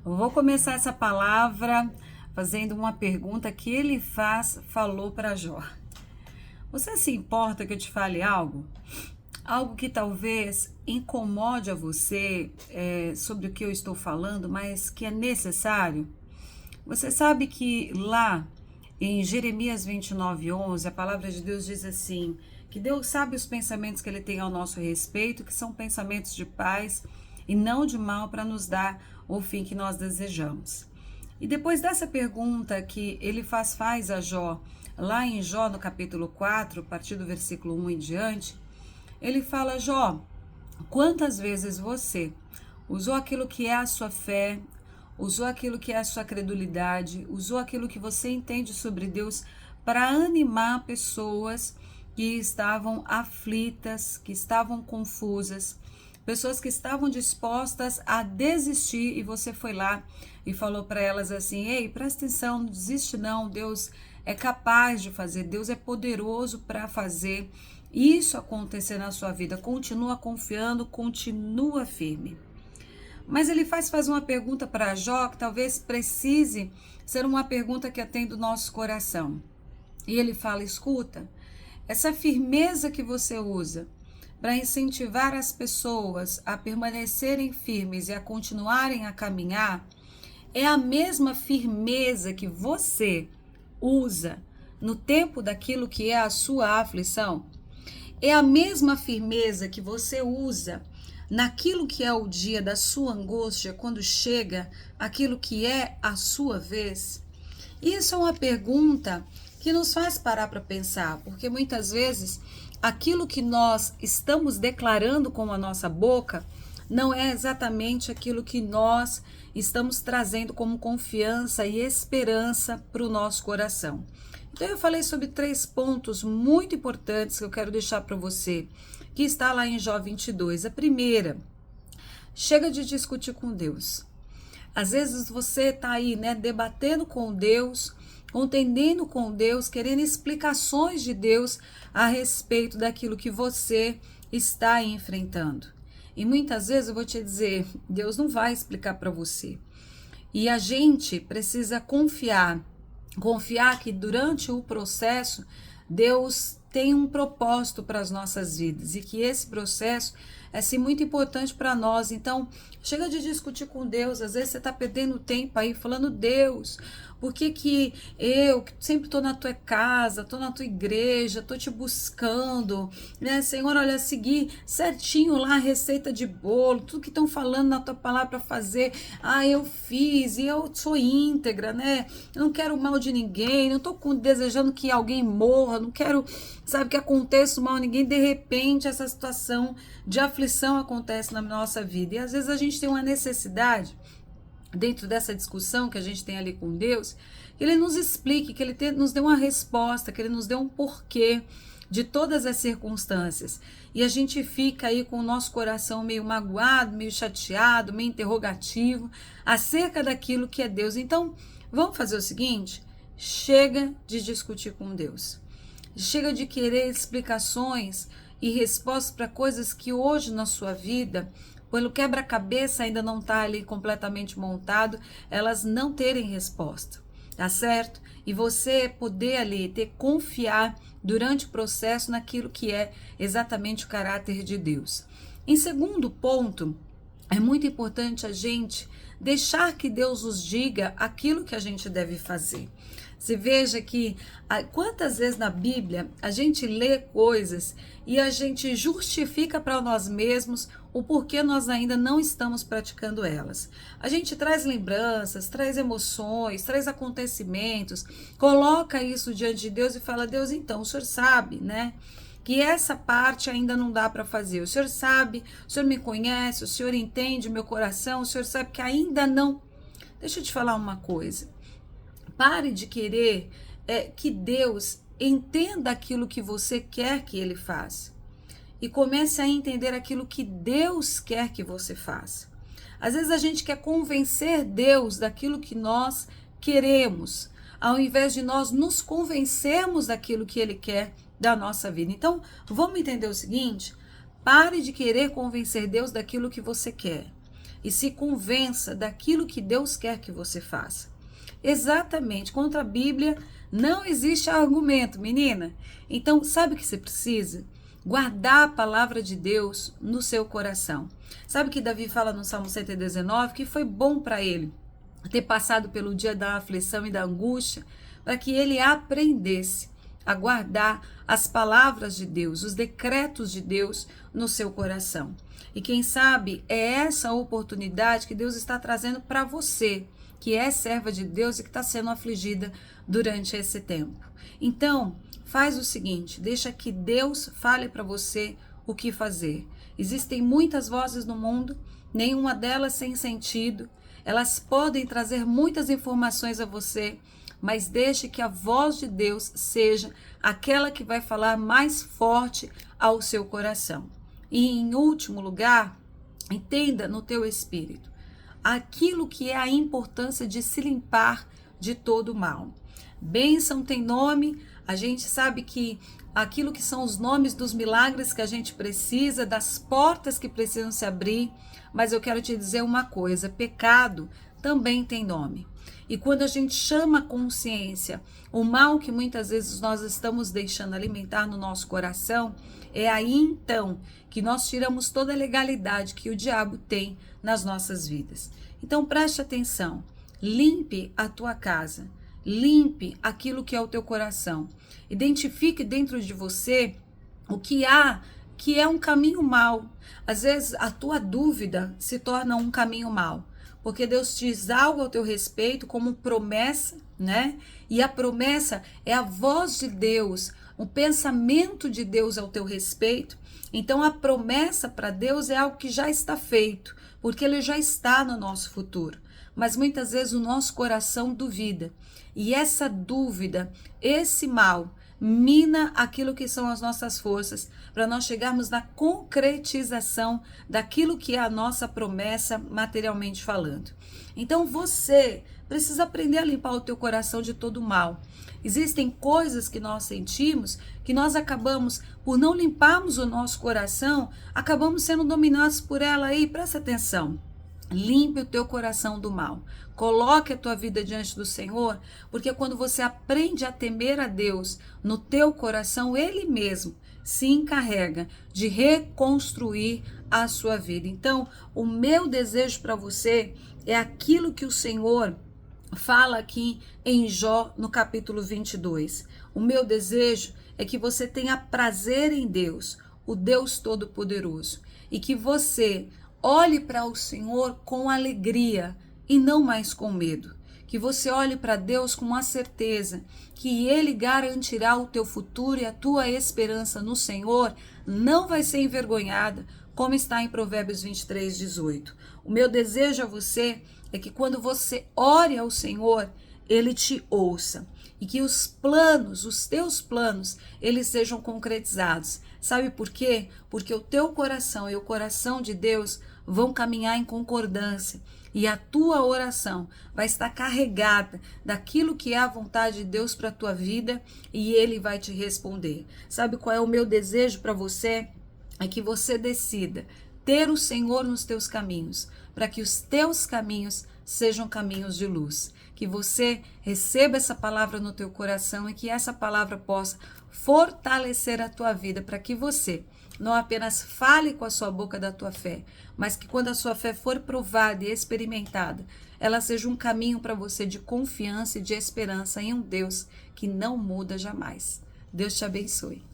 Eu vou começar essa palavra fazendo uma pergunta que ele falou para Jó. Você se importa que eu te fale algo? Algo que talvez incomode a você sobre o que eu estou falando, mas que é necessário? Você sabe que lá em Jeremias 29:11, a palavra de Deus diz assim, que Deus sabe os pensamentos que ele tem ao nosso respeito, que são pensamentos de paz e não de mal, para nos dar o fim que nós desejamos. E depois dessa pergunta que ele faz a Jó, lá em Jó no capítulo 4, a partir do versículo 1 em diante, ele fala: Jó, quantas vezes você usou aquilo que é a sua fé, usou aquilo que é a sua credulidade, usou aquilo que você entende sobre Deus para animar pessoas que estavam aflitas, que estavam confusas, pessoas que estavam dispostas a desistir, e você foi lá e falou para elas assim: ei, presta atenção, não desiste não, Deus é capaz de fazer, Deus é poderoso para fazer isso acontecer na sua vida. Continua confiando, continua firme. Mas ele faz uma pergunta para Jó que talvez precise ser uma pergunta que atenda o nosso coração. E ele fala: escuta, essa firmeza que você usa para incentivar as pessoas a permanecerem firmes e a continuarem a caminhar, é a mesma firmeza que você usa no tempo daquilo que é a sua aflição? É a mesma firmeza que você usa naquilo que é o dia da sua angústia, quando chega aquilo que é a sua vez? Isso é uma pergunta que nos faz parar para pensar, porque muitas vezes aquilo que nós estamos declarando com a nossa boca não é exatamente aquilo que nós estamos trazendo como confiança e esperança para o nosso coração. Então eu falei sobre 3 pontos muito importantes que eu quero deixar para você, que está lá em Jó 22. A primeira: chega de discutir com Deus. Às vezes você está aí, debatendo com Deus, contendendo com Deus, querendo explicações de Deus a respeito daquilo que você está enfrentando. E muitas vezes eu vou te dizer, Deus não vai explicar para você. E a gente precisa confiar que durante o processo Deus tem um propósito para as nossas vidas e que esse processo é sim muito importante para nós. Então, chega de discutir com Deus. Às vezes você está perdendo tempo aí falando: Deus, por que eu que sempre estou na tua casa, estou na tua igreja, estou te buscando, Senhor, olha, seguir certinho lá a receita de bolo, tudo que estão falando na tua palavra para fazer, eu fiz e eu sou íntegra, eu não quero mal de ninguém, não estou desejando que alguém morra, não quero, que aconteça mal a ninguém. De repente essa situação de aflição acontece na nossa vida, e às vezes a gente tem uma necessidade, dentro dessa discussão que a gente tem ali com Deus, que Ele nos explique, que Ele nos dê uma resposta, que Ele nos dê um porquê de todas as circunstâncias. E a gente fica aí com o nosso coração meio magoado, meio chateado, meio interrogativo acerca daquilo que é Deus. Então, vamos fazer o seguinte: chega de discutir com Deus. Chega de querer explicações e respostas para coisas que hoje na sua vida, pelo quebra-cabeça ainda não está ali completamente montado, elas não terem resposta, tá certo? E você poder ali confiar durante o processo naquilo que é exatamente o caráter de Deus. Em segundo ponto, é muito importante a gente deixar que Deus nos diga aquilo que a gente deve fazer. Você veja que quantas vezes na Bíblia a gente lê coisas e a gente justifica para nós mesmos o porquê nós ainda não estamos praticando elas. A gente traz lembranças, traz emoções, traz acontecimentos, coloca isso diante de Deus e fala: Deus, então, o Senhor sabe, que essa parte ainda não dá para fazer. O Senhor sabe, o Senhor me conhece, o Senhor entende meu coração, o Senhor sabe que ainda não. Deixa eu te falar uma coisa. Pare de querer que Deus entenda aquilo que você quer que Ele faça. E comece a entender aquilo que Deus quer que você faça. Às vezes a gente quer convencer Deus daquilo que nós queremos, ao invés de nós nos convencermos daquilo que Ele quer da nossa vida. Então, vamos entender o seguinte: pare de querer convencer Deus daquilo que você quer. e se convença daquilo que Deus quer que você faça. Exatamente, contra a Bíblia não existe argumento, menina. Então, sabe o que você precisa? Guardar a palavra de Deus no seu coração. Sabe o que Davi fala no Salmo 119? Que foi bom para ele ter passado pelo dia da aflição e da angústia, para que ele aprendesse a guardar as palavras de Deus, os decretos de Deus no seu coração. E quem sabe é essa oportunidade que Deus está trazendo para você, que é serva de Deus e que está sendo afligida durante esse tempo. Então, faz o seguinte, deixa que Deus fale para você o que fazer. Existem muitas vozes no mundo, nenhuma delas sem sentido. Elas podem trazer muitas informações a você, mas deixe que a voz de Deus seja aquela que vai falar mais forte ao seu coração. E em último lugar, entenda no teu espírito aquilo que é a importância de se limpar de todo o mal. Bênção tem nome, a gente sabe que aquilo que são os nomes dos milagres que a gente precisa, das portas que precisam se abrir, mas eu quero te dizer uma coisa, pecado também tem nome. E quando a gente chama a consciência o mal que muitas vezes nós estamos deixando alimentar no nosso coração, é aí então que nós tiramos toda a legalidade que o diabo tem nas nossas vidas. Então preste atenção, limpe a tua casa, limpe aquilo que é o teu coração, identifique dentro de você o que há que é um caminho mau. Às vezes a tua dúvida se torna um caminho mau, porque Deus diz algo ao teu respeito como promessa, né? E a promessa é a voz de Deus, o pensamento de Deus ao teu respeito. Então a promessa para Deus é algo que já está feito, porque ele já está no nosso futuro. Mas muitas vezes o nosso coração duvida. E essa dúvida, esse mal, mina aquilo que são as nossas forças para nós chegarmos na concretização daquilo que é a nossa promessa materialmente falando. Então você precisa aprender a limpar o teu coração de todo mal. Existem coisas que nós sentimos que nós acabamos, por não limparmos o nosso coração, acabamos sendo dominados por ela aí. Presta atenção. Limpe o teu coração do mal. Coloque a tua vida diante do Senhor, porque quando você aprende a temer a Deus no teu coração, Ele mesmo se encarrega de reconstruir a sua vida. Então, o meu desejo para você é aquilo que o Senhor fala aqui em Jó, no capítulo 22. O meu desejo é que você tenha prazer em Deus, o Deus Todo-Poderoso, e que você olhe para o Senhor com alegria e não mais com medo. Que você olhe para Deus com a certeza que Ele garantirá o teu futuro e a tua esperança no Senhor não vai ser envergonhada, como está em Provérbios 23, 18. O meu desejo a você é que quando você ore ao Senhor, Ele te ouça e que os planos, os teus planos, eles sejam concretizados. Sabe por quê? Porque o teu coração e o coração de Deus vão caminhar em concordância e a tua oração vai estar carregada daquilo que é a vontade de Deus para a tua vida e Ele vai te responder. Sabe qual é o meu desejo para você? É que você decida ter o Senhor nos teus caminhos, para que os teus caminhos sejam caminhos de luz. Que você receba essa palavra no teu coração e que essa palavra possa fortalecer a tua vida, para que você não apenas fale com a sua boca da tua fé, mas que quando a sua fé for provada e experimentada, ela seja um caminho para você de confiança e de esperança em um Deus que não muda jamais. Deus te abençoe.